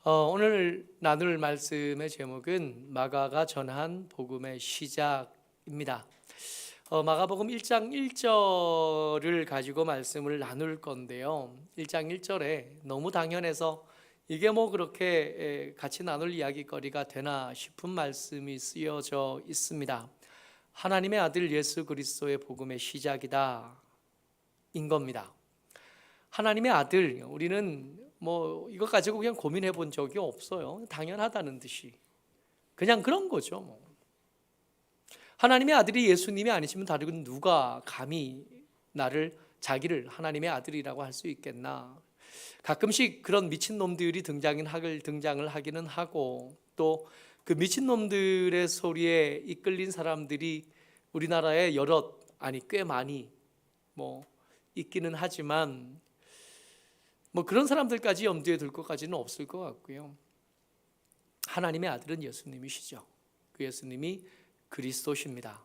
오늘 나눌 말씀의 제목은 마가가 전한 복음의 시작입니다. 마가복음 1장 1절을 가지고 말씀을 나눌 건데요. 1장 1절에 너무 당연해서 이게 뭐 그렇게 같이 나눌 이야기거리가 되나 싶은 말씀이 쓰여져 있습니다. 하나님의 아들 예수 그리스도의 복음의 시작이다 인 겁니다. 하나님의 아들, 우리는 뭐 이것 가지고 그냥 고민해 본 적이 없어요. 당연하다는 듯이 그냥 그런 거죠. 하나님의 아들이 예수님이 아니시면 다른 누가 감히 자기를 하나님의 아들이라고 할 수 있겠나. 가끔씩 그런 미친놈들이 등장을 하기는 하고, 또 그 미친놈들의 소리에 이끌린 사람들이 우리나라에 꽤 많이 있기는 하지만 그런 사람들까지 염두에 둘 것까지는 없을 것 같고요. 하나님의 아들은 예수님이시죠. 그 예수님이 그리스도십니다.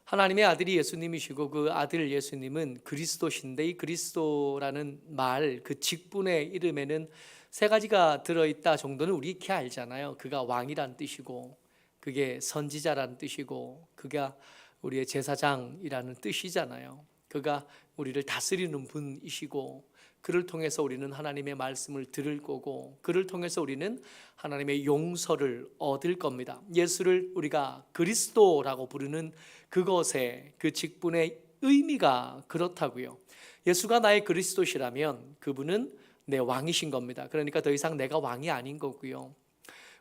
하나님의 아들이 예수님이시고 그 아들 예수님은 그리스도신데, 이 그리스도라는 말, 그 직분의 이름에는 세 가지가 들어있다 정도는 우리 익히 알잖아요. 그가 왕이란 뜻이고, 그게 선지자란 뜻이고, 그가 우리의 제사장이라는 뜻이잖아요. 그가 우리를 다스리는 분이시고, 그를 통해서 우리는 하나님의 말씀을 들을 거고, 그를 통해서 우리는 하나님의 용서를 얻을 겁니다. 예수를 우리가 그리스도라고 부르는 그것의 그 직분의 의미가 그렇다고요. 예수가 나의 그리스도시라면 그분은 내 왕이신 겁니다. 그러니까 더 이상 내가 왕이 아닌 거고요.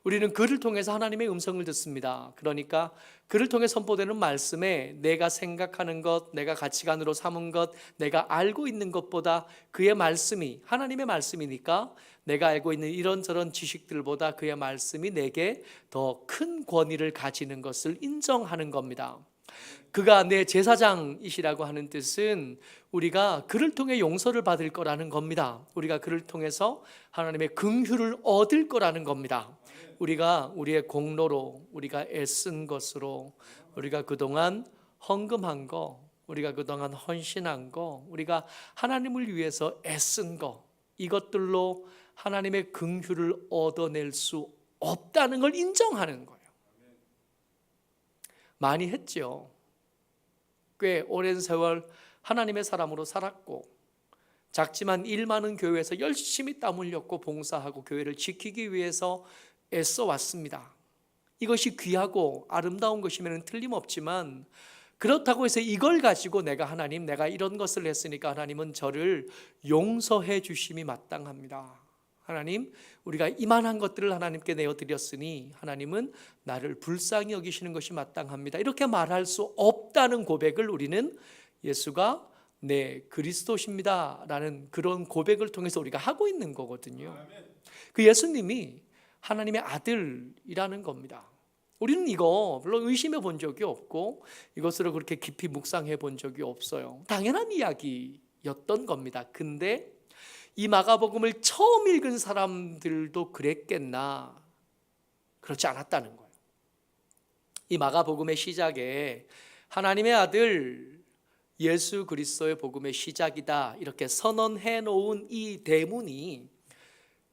우리는 그를 통해서 하나님의 음성을 듣습니다. 그러니까 그를 통해 선포되는 말씀에 내가 생각하는 것, 내가 가치관으로 삼은 것, 내가 알고 있는 것보다 그의 말씀이, 하나님의 말씀이니까 내가 알고 있는 이런저런 지식들보다 그의 말씀이 내게 더 큰 권위를 가지는 것을 인정하는 겁니다. 그가 내 제사장이시라고 하는 뜻은 우리가 그를 통해 용서를 받을 거라는 겁니다. 우리가 그를 통해서 하나님의 긍휼을 얻을 거라는 겁니다. 우리가 우리의 공로로, 우리가 애쓴 것으로, 우리가 그동안 헌금한 거, 우리가 그동안 헌신한 거, 우리가 하나님을 위해서 애쓴 거, 이것들로 하나님의 긍휼을 얻어낼 수 없다는 걸 인정하는 거예요. 많이 했죠. 꽤 오랜 세월 하나님의 사람으로 살았고, 작지만 일 많은 교회에서 열심히 땀 흘렸고 봉사하고 교회를 지키기 위해서 애써 왔습니다. 이것이 귀하고 아름다운 것이면 틀림없지만, 그렇다고 해서 이걸 가지고 내가 이런 것을 했으니까 하나님은 저를 용서해 주심이 마땅합니다. 하나님, 우리가 이만한 것들을 하나님께 내어드렸으니 하나님은 나를 불쌍히 여기시는 것이 마땅합니다. 이렇게 말할 수 없다는 고백을 우리는 예수가 내 그리스도십니다 라는 그런 고백을 통해서 우리가 하고 있는 거거든요. 그 예수님이 하나님의 아들이라는 겁니다. 우리는 이거 별로 의심해 본 적이 없고 이것으로 그렇게 깊이 묵상해 본 적이 없어요. 당연한 이야기였던 겁니다. 근데 이 마가복음을 처음 읽은 사람들도 그랬겠나? 그렇지 않았다는 거예요. 이 마가복음의 시작에 하나님의 아들 예수 그리스도의 복음의 시작이다 이렇게 선언해 놓은 이 대문이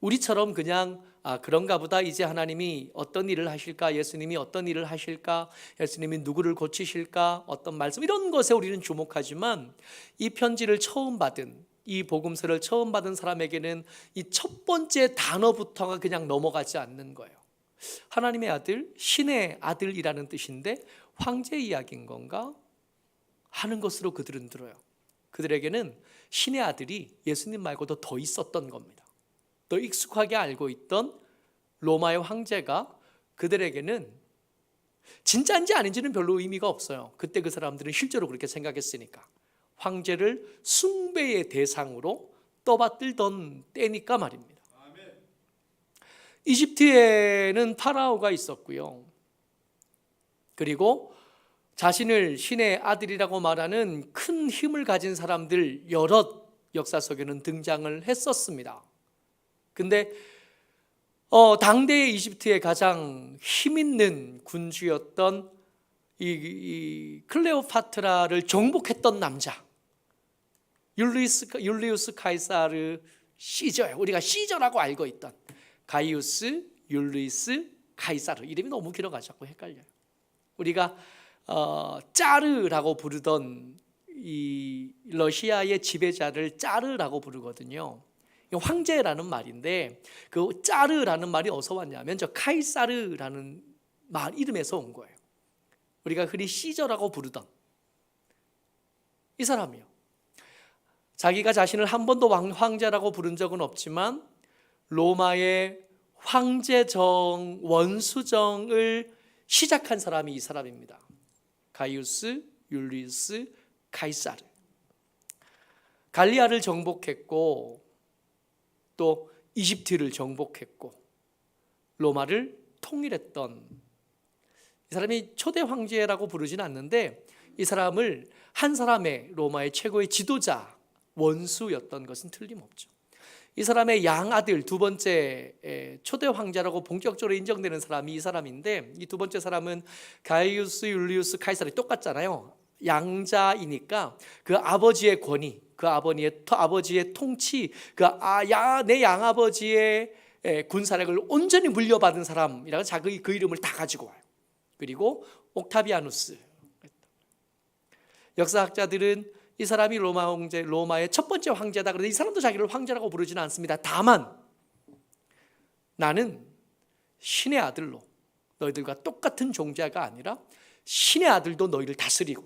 우리처럼 그냥 그런가 보다, 이제 하나님이 어떤 일을 하실까, 예수님이 어떤 일을 하실까, 예수님이 누구를 고치실까, 어떤 말씀, 이런 것에 우리는 주목하지만 이 편지를 처음 받은, 이 복음서를 처음 받은 사람에게는 이 첫 번째 단어부터가 그냥 넘어가지 않는 거예요. 하나님의 아들, 신의 아들이라는 뜻인데 황제 이야기인 건가 하는 것으로 그들은 들어요. 그들에게는 신의 아들이 예수님 말고도 더 있었던 겁니다. 더 익숙하게 알고 있던 로마의 황제가 그들에게는 진짜인지 아닌지는 별로 의미가 없어요. 그때 그 사람들은 실제로 그렇게 생각했으니까. 황제를 숭배의 대상으로 떠받들던 때니까 말입니다. 이집트에는 파라오가 있었고요. 그리고 자신을 신의 아들이라고 말하는 큰 힘을 가진 사람들 여러 역사 속에는 등장을 했었습니다. 근데 당대의 이집트의 가장 힘있는 군주였던 이 클레오파트라를 정복했던 남자, 율리우스 카이사르 시저, 우리가 시저라고 알고 있던 가이우스, 율리우스, 카이사르. 이름이 너무 길어가지고 헷갈려요. 우리가 짜르라고 부르던 이 러시아의 지배자를 짜르라고 부르거든요. 황제라는 말인데 그 짜르라는 말이 어디서 왔냐면 저 카이사르라는 말 이름에서 온 거예요. 우리가 흔히 시저라고 부르던 이 사람이요. 자기가 자신을 한 번도 황제라고 부른 적은 없지만 로마의 황제정, 원수정을 시작한 사람이 이 사람입니다. 가이우스, 율리우스, 카이사르. 갈리아를 정복했고 또 이집트를 정복했고 로마를 통일했던 이 사람이 초대 황제라고 부르지는 않는데 이 사람을 한 사람의 로마의 최고의 지도자, 원수였던 것은 틀림없죠. 이 사람의 양아들 두 번째 초대 황제라고 본격적으로 인정되는 사람이 이 사람인데 이 두 번째 사람은 가이우스, 율리우스, 카이사르 똑같잖아요. 양자이니까 그 아버지의 권위, 그 아버지의 통치, 내 양아버지의 군사력을 온전히 물려받은 사람이라고 자기 그 이름을 다 가지고 와요. 그리고 옥타비아누스. 역사학자들은 이 사람이 로마의 첫 번째 황제다. 그런데 이 사람도 자기를 황제라고 부르지는 않습니다. 다만 나는 신의 아들로 너희들과 똑같은 존재가 아니라 신의 아들도 너희를 다스리고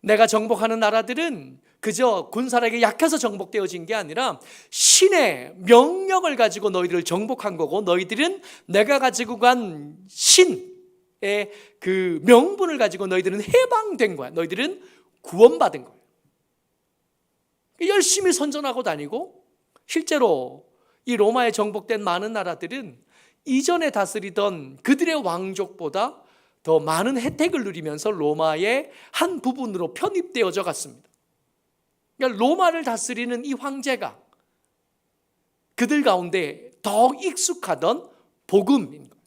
내가 정복하는 나라들은 그저 군사력이 약해서 정복되어진 게 아니라 신의 명령을 가지고 너희들을 정복한 거고 너희들은 내가 가지고 간 신의 그 명분을 가지고 너희들은 해방된 거야. 너희들은 구원받은 거예요. 열심히 선전하고 다니고 실제로 이 로마에 정복된 많은 나라들은 이전에 다스리던 그들의 왕족보다 더 많은 혜택을 누리면서 로마의 한 부분으로 편입되어져 갔습니다. 그러니까 로마를 다스리는 이 황제가 그들 가운데 더 익숙하던 복음인 거예요.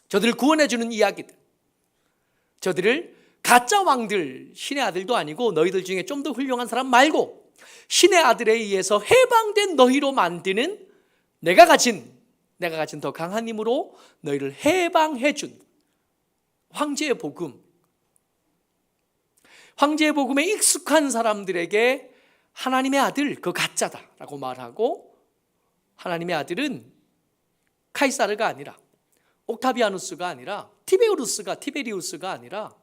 저들을 구원해주는 이야기들, 저들을 가짜 왕들, 신의 아들도 아니고 너희들 중에 좀 더 훌륭한 사람 말고 신의 아들에 의해서 해방된 너희로 만드는 내가 가진 더 강한 힘으로 너희를 해방해 준 황제의 복음. 황제의 복음에 익숙한 사람들에게 하나님의 아들, 그 가짜다라고 말하고 하나님의 아들은 카이사르가 아니라 옥타비아누스가 아니라 티베리우스가 아니라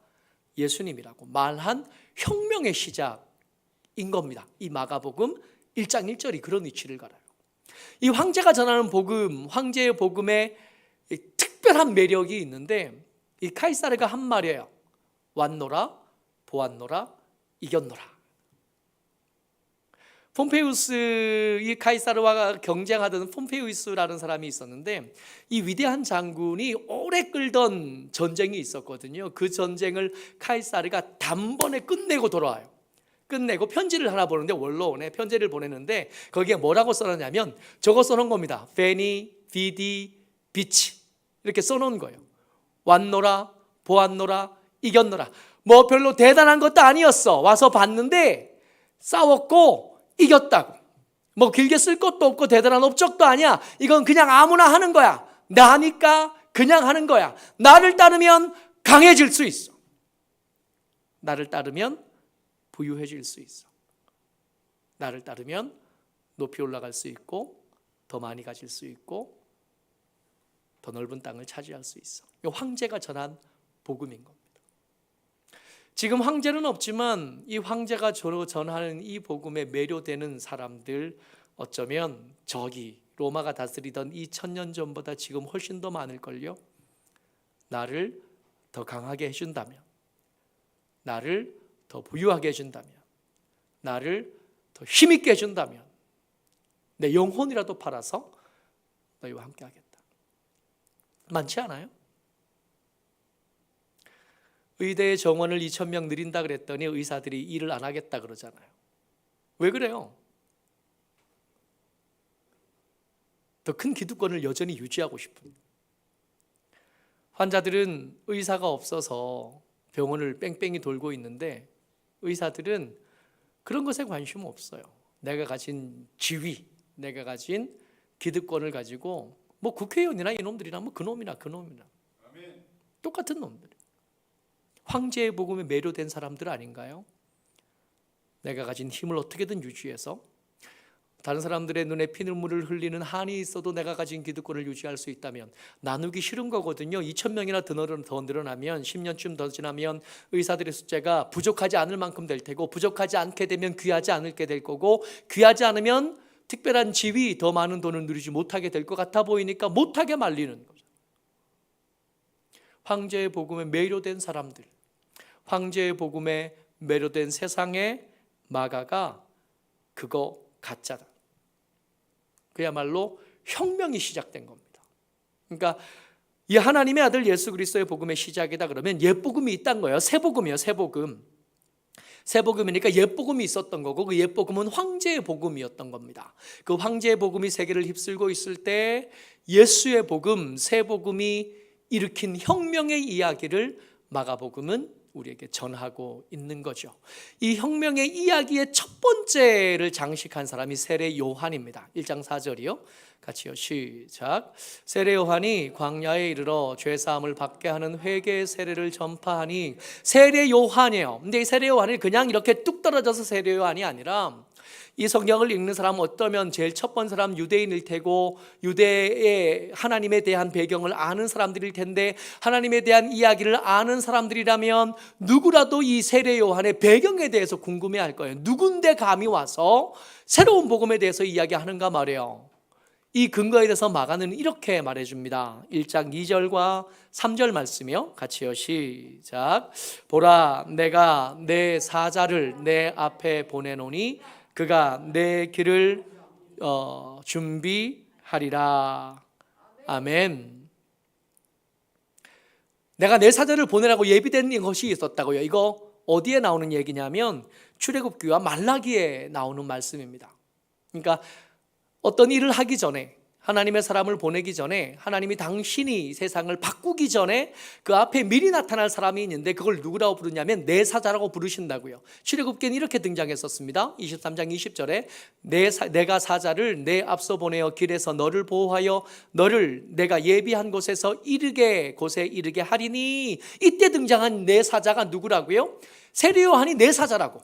예수님이라고 말한 혁명의 시작인 겁니다. 이 마가복음 1장 1절이 그런 위치를 갈아요. 이 황제가 전하는 복음, 황제의 복음에 특별한 매력이 있는데 이 카이사르가 한 말이에요. 왔노라, 보았노라, 이겼노라. 폼페이우스, 이 카이사르와 경쟁하던 폼페이우스라는 사람이 있었는데 이 위대한 장군이 오래 끌던 전쟁이 있었거든요. 그 전쟁을 카이사르가 단번에 끝내고 돌아와요. 끝내고 편지를 하나 보는데 원로원에 편지를 보내는데 거기에 뭐라고 써놨냐면 저거 써놓은 겁니다. 페니, 비디, 비치 이렇게 써놓은 거예요. 왔노라, 보았노라, 이겼노라. 뭐 별로 대단한 것도 아니었어. 와서 봤는데 싸웠고 이겼다고. 뭐 길게 쓸 것도 없고 대단한 업적도 아니야. 이건 그냥 아무나 하는 거야. 나니까 그냥 하는 거야. 나를 따르면 강해질 수 있어. 나를 따르면 부유해질 수 있어. 나를 따르면 높이 올라갈 수 있고 더 많이 가질 수 있고 더 넓은 땅을 차지할 수 있어. 황제가 전한 복음인 겁니다. 지금 황제는 없지만 이 황제가 전하는 이 복음에 매료되는 사람들 어쩌면 저기 로마가 다스리던 2000년 전보다 지금 훨씬 더 많을걸요. 나를 더 강하게 해준다면, 나를 더 부유하게 해준다면, 나를 더 힘있게 해준다면 내 영혼이라도 팔아서 너희와 함께 하겠다. 많지 않아요? 의대의 정원을 2,000명 늘린다 그랬더니 의사들이 일을 안 하겠다 그러잖아요. 왜 그래요? 더 큰 기득권을 여전히 유지하고 싶은. 환자들은 의사가 없어서 병원을 뺑뺑이 돌고 있는데 의사들은 그런 것에 관심 없어요. 내가 가진 지위, 내가 가진 기득권을 가지고 뭐 국회의원이나 이놈들이나 뭐 그놈이나 똑같은 놈들, 황제의 복음에 매료된 사람들 아닌가요? 내가 가진 힘을 어떻게든 유지해서 다른 사람들의 눈에 피눈물을 흘리는 한이 있어도 내가 가진 기득권을 유지할 수 있다면 나누기 싫은 거거든요. 2,000명이나 더 늘어나면 10년쯤 더 지나면 의사들의 숫자가 부족하지 않을 만큼 될 테고, 부족하지 않게 되면 귀하지 않게 될 거고, 귀하지 않으면 특별한 지위, 더 많은 돈을 누리지 못하게 될 것 같아 보이니까 못하게 말리는 거죠. 황제의 복음에 매료된 사람들, 황제의 복음에 매료된 세상의 마가가 그거 가짜다. 그야말로 혁명이 시작된 겁니다. 그러니까 이 하나님의 아들 예수 그리스도의 복음의 시작이다 그러면 옛복음이 있다는 거예요. 새복음이에요. 새복음이니까 옛복음이 있었던 거고, 그 옛복음은 황제의 복음이었던 겁니다. 그 황제의 복음이 세계를 휩쓸고 있을 때 예수의 복음, 새복음이 일으킨 혁명의 이야기를 마가복음은 우리에게 전하고 있는 거죠. 이 혁명의 이야기의 첫 번째를 장식한 사람이 세례 요한입니다. 1장 4절이요. 같이요. 시작. 세례 요한이 광야에 이르러 죄 사함을 받게 하는 회개의 세례를 전파하니, 세례 요한이에요. 근데 이 세례 요한이 그냥 이렇게 뚝 떨어져서 세례 요한이 아니라, 이 성경을 읽는 사람은 어쩌면 제일 첫 번째 사람 유대인일 테고, 유대의 하나님에 대한 배경을 아는 사람들일 텐데, 하나님에 대한 이야기를 아는 사람들이라면 누구라도 이 세례 요한의 배경에 대해서 궁금해할 거예요. 누군데 감히 와서 새로운 복음에 대해서 이야기하는가 말이에요. 이 근거에 대해서 마가는 이렇게 말해줍니다. 1장 2절과 3절 말씀이요. 같이요. 시작. 보라, 내가 내 사자를 내 앞에 보내노니 그가 내 길을 준비하리라. 아멘. 내가 내 사자를 보내라고 예비된 것이 있었다고요. 이거 어디에 나오는 얘기냐면 출애굽기와 말라기에 나오는 말씀입니다. 그러니까 어떤 일을 하기 전에, 하나님의 사람을 보내기 전에, 하나님이 당신이 세상을 바꾸기 전에 그 앞에 미리 나타날 사람이 있는데 그걸 누구라고 부르냐면 내 사자라고 부르신다고요. 출애굽기는 이렇게 등장했었습니다. 23장 20절에 내가 사자를 내 앞서 보내어 길에서 너를 보호하여 너를 내가 예비한 곳에 이르게 하리니, 이때 등장한 내 사자가 누구라고요? 세례 요한이 내 사자라고.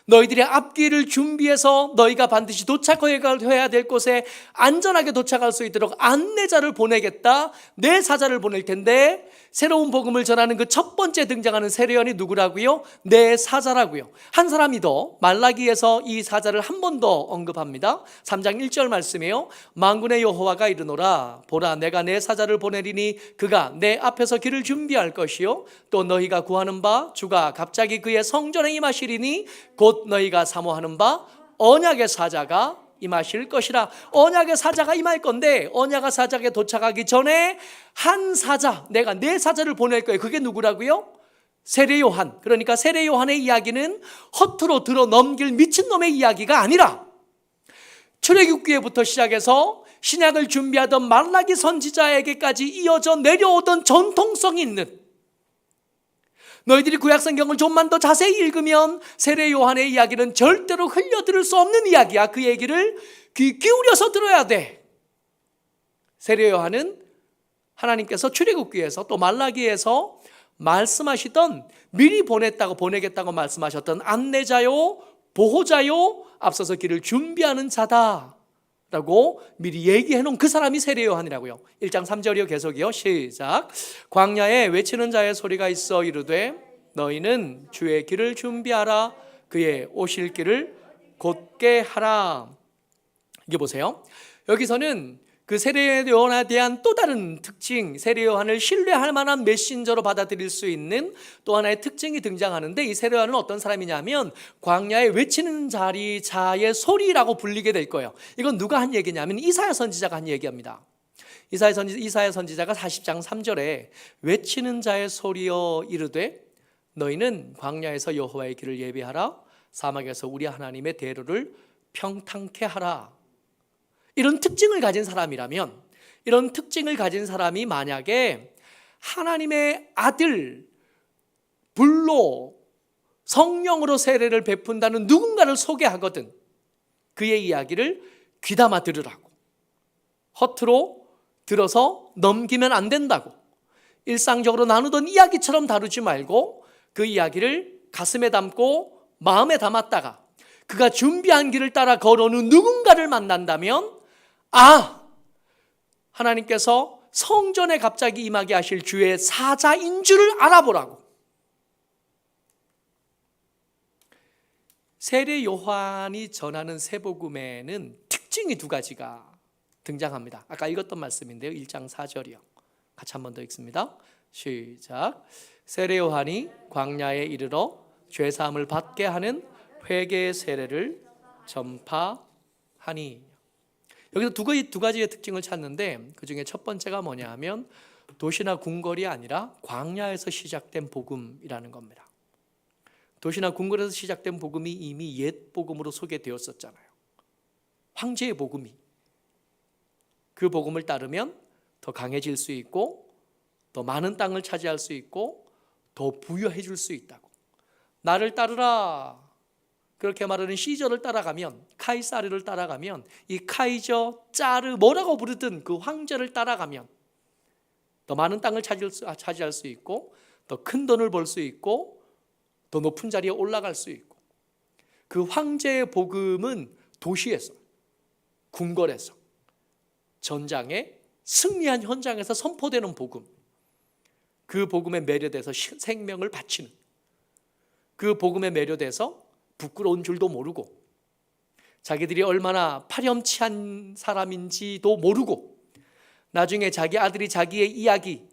너희들의 앞길을 준비해서 너희가 반드시 도착해야 될 곳에 안전하게 도착할 수 있도록 안내자를 보내겠다. 내 사자를 보낼 텐데, 새로운 복음을 전하는 그 첫 번째 등장하는 세례요한이 누구라고요? 내 사자라고요. 한 사람이 더, 말라기에서 이 사자를 한 번 더 언급합니다. 3장 1절 말씀이에요. 만군의 여호와가 이르노라, 보라, 내가 내 사자를 보내리니 그가 내 앞에서 길을 준비할 것이요, 또 너희가 구하는 바 주가 갑자기 그의 성전에 임하시리니 곧 너희가 사모하는 바 언약의 사자가 임하실 것이라. 언약의 사자가 임할 건데, 언약의 사자가 도착하기 전에 한 사자, 내가 내 사자를 보낼 거예요. 그게 누구라고요? 세례 요한. 그러니까 세례 요한의 이야기는 허투루 들어 넘길 미친놈의 이야기가 아니라, 출애굽기에부터 시작해서 신약을 준비하던 말라기 선지자에게까지 이어져 내려오던 전통성이 있는, 너희들이 구약성경을 좀만 더 자세히 읽으면 세례 요한의 이야기는 절대로 흘려들을 수 없는 이야기야. 그 얘기를 귀 기울여서 들어야 돼. 세례 요한은 하나님께서 출애굽기에서 또 말라기에서 말씀하시던, 미리 보내겠다고 말씀하셨던 안내자요, 보호자요, 앞서서 길을 준비하는 자다라고 미리 얘기해 놓은 그 사람이 세례 요한이라고요. 1장 3절이요. 계속이요. 시작. 광야에 외치는 자의 소리가 있어 이르되 너희는 주의 길을 준비하라, 그의 오실 길을 곧게 하라. 이게 보세요. 여기서는 그 세례 요한에 대한 또 다른 특징, 세례 요한을 신뢰할 만한 메신저로 받아들일 수 있는 또 하나의 특징이 등장하는데, 이 세례 요한은 어떤 사람이냐면 광야에 외치는 자의 소리라고 불리게 될 거예요. 이건 누가 한 얘기냐면 이사야 선지자가 한 얘기입니다. 이사야 선지자가 40장 3절에 외치는 자의 소리여 이르되 너희는 광야에서 여호와의 길을 예비하라, 사막에서 우리 하나님의 대로를 평탄케 하라. 이런 특징을 가진 사람이라면, 이런 특징을 가진 사람이 만약에 하나님의 아들, 불로 성령으로 세례를 베푼다는 누군가를 소개하거든 그의 이야기를 귀담아 들으라고. 허투루 들어서 넘기면 안 된다고. 일상적으로 나누던 이야기처럼 다루지 말고 그 이야기를 가슴에 담고 마음에 담았다가 그가 준비한 길을 따라 걸어오는 누군가를 만난다면 하나님께서 성전에 갑자기 임하게 하실 주의 사자인 줄을 알아보라고. 세례 요한이 전하는 세복음에는 특징이 두 가지가 등장합니다. 아까 읽었던 말씀인데요. 1장 4절이요. 같이 한 번 더 읽습니다. 시작. 세례 요한이 광야에 이르러 죄 사함을 받게 하는 회개의 세례를 전파하니. 여기서 두 가지의 특징을 찾는데 그중에 첫 번째가 뭐냐 하면 도시나 궁궐이 아니라 광야에서 시작된 복음이라는 겁니다. 도시나 궁궐에서 시작된 복음이 이미 옛 복음으로 소개되었었잖아요. 황제의 복음이. 그 복음을 따르면 더 강해질 수 있고 더 많은 땅을 차지할 수 있고 더 부유해질 수 있다고. 나를 따르라 그렇게 말하는 시저를 따라가면, 카이사르를 따라가면, 이 카이저, 짜르 뭐라고 부르든 그 황제를 따라가면 더 많은 땅을 차지할 수 있고 더 큰 돈을 벌 수 있고 더 높은 자리에 올라갈 수 있고. 그 황제의 복음은 도시에서, 궁궐에서, 전장에 승리한 현장에서 선포되는 복음. 그 복음에 매료돼서 생명을 바치는, 그 복음에 매료돼서 부끄러운 줄도 모르고 자기들이 얼마나 파렴치한 사람인지도 모르고 나중에 자기 아들이 자기의 이야기,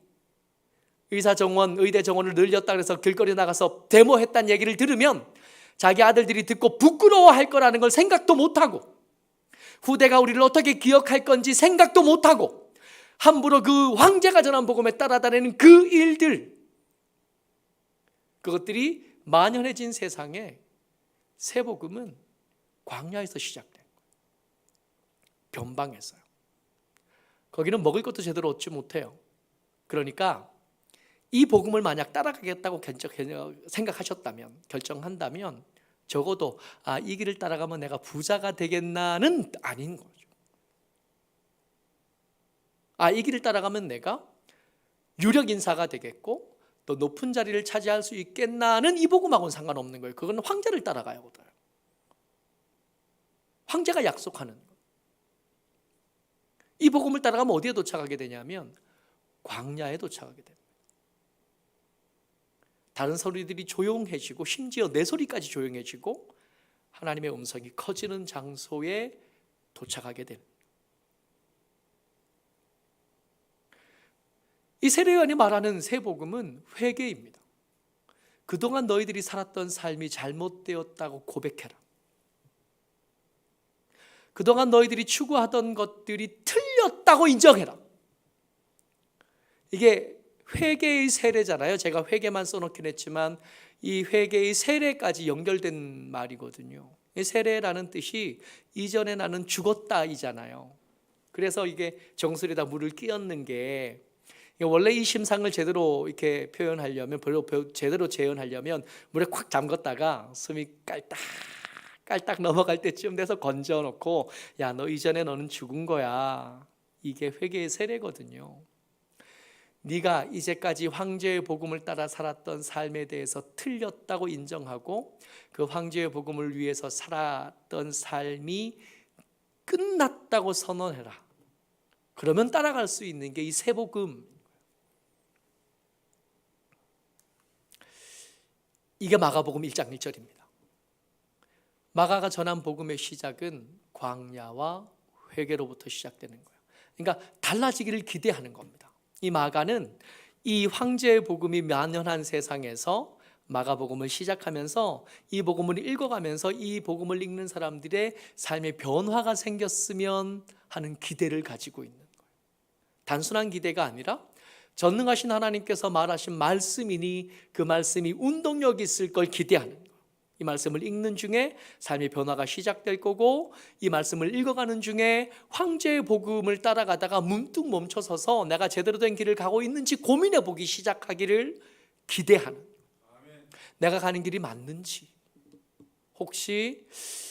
의사 정원, 의대 정원을 늘렸다 그래서 길거리 나가서 데모했다는 얘기를 들으면 자기 아들들이 듣고 부끄러워할 거라는 걸 생각도 못하고 후대가 우리를 어떻게 기억할 건지 생각도 못하고 함부로 그 황제가 전한 복음에 따라다니는 그 일들, 그것들이 만연해진 세상에 새 복음은 광야에서 시작된 거예요. 변방에서요. 거기는 먹을 것도 제대로 얻지 못해요. 그러니까 이 복음을 만약 따라가겠다고 생각하셨다면, 결정한다면 적어도 이 길을 따라가면 내가 부자가 되겠나는 아닌 거죠. 이 길을 따라가면 내가 유력 인사가 되겠고 또 높은 자리를 차지할 수 있겠나는 이 복음하고는 상관없는 거예요. 그건 황제를 따라가야 돼요. 황제가 약속하는 것. 이 복음을 따라가면 어디에 도착하게 되냐면 광야에 도착하게 됩니다. 다른 소리들이 조용해지고 심지어 내 소리까지 조용해지고 하나님의 음성이 커지는 장소에 도착하게 됩니다. 이 세례 요한이 말하는 새 복음은 회개입니다. 그동안 너희들이 살았던 삶이 잘못되었다고 고백해라. 그동안 너희들이 추구하던 것들이 틀렸다고 인정해라. 이게 회개의 세례잖아요. 제가 회개만 써놓긴 했지만 이 회개의 세례까지 연결된 말이거든요. 이 세례라는 뜻이 이전에 나는 죽었다이잖아요. 그래서 이게 정수리에다 물을 끼얹는 게 원래 이 심상을 제대로 이렇게 표현하려면, 제대로 재현하려면 물에 콱 잠갔다가 숨이 깔딱 넘어갈 때쯤 돼서 건져놓고 야, 너 이전에 너는 죽은 거야. 이게 회개의 세례거든요. 네가 이제까지 황제의 복음을 따라 살았던 삶에 대해서 틀렸다고 인정하고 그 황제의 복음을 위해서 살았던 삶이 끝났다고 선언해라. 그러면 따라갈 수 있는 게 이 새 복음. 이게 마가복음 1장 1절입니다. 마가가 전한 복음의 시작은 광야와 회개로부터 시작되는 거예요. 그러니까 달라지기를 기대하는 겁니다. 이 마가는 이 황제의 복음이 만연한 세상에서 마가복음을 시작하면서 이 복음을 읽어가면서 이 복음을 읽는 사람들의 삶의 변화가 생겼으면 하는 기대를 가지고 있는 거예요. 단순한 기대가 아니라 전능하신 하나님께서 말하신 말씀이니 그 말씀이 운동력이 있을 걸 기대하는 거예요. 이 말씀을 읽는 중에 삶의 변화가 시작될 거고 이 말씀을 읽어가는 중에 황제의 복음을 따라가다가 문득 멈춰서서 내가 제대로 된 길을 가고 있는지 고민해 보기 시작하기를 기대하는, 내가 가는 길이 맞는지, 혹시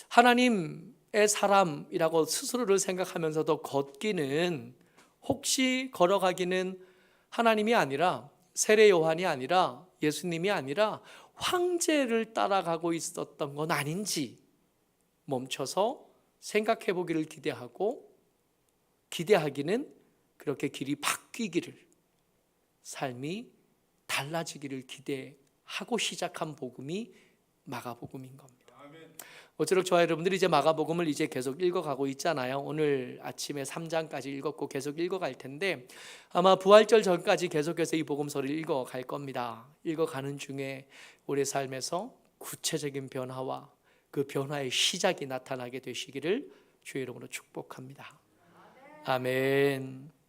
하나님 사람이라고 스스로를 생각하면서도 걷기는, 혹시 걸어가기는 하나님이 아니라, 세례 요한이 아니라, 예수님이 아니라 황제를 따라가고 있었던 건 아닌지 멈춰서 생각해 보기를 기대하기는 그렇게 길이 바뀌기를, 삶이 달라지기를 기대하고 시작한 복음이 마가복음인 겁니다. 모쪼록 저와 여러분들이 이제 마가복음을 이제 계속 읽어가고 있잖아요. 오늘 아침에 3장까지 읽었고 계속 읽어갈 텐데, 아마 부활절 전까지 계속해서 이 복음서를 읽어갈 겁니다. 읽어가는 중에 우리 삶에서 구체적인 변화와 그 변화의 시작이 나타나게 되시기를 주의 이름으로 축복합니다. 아멘.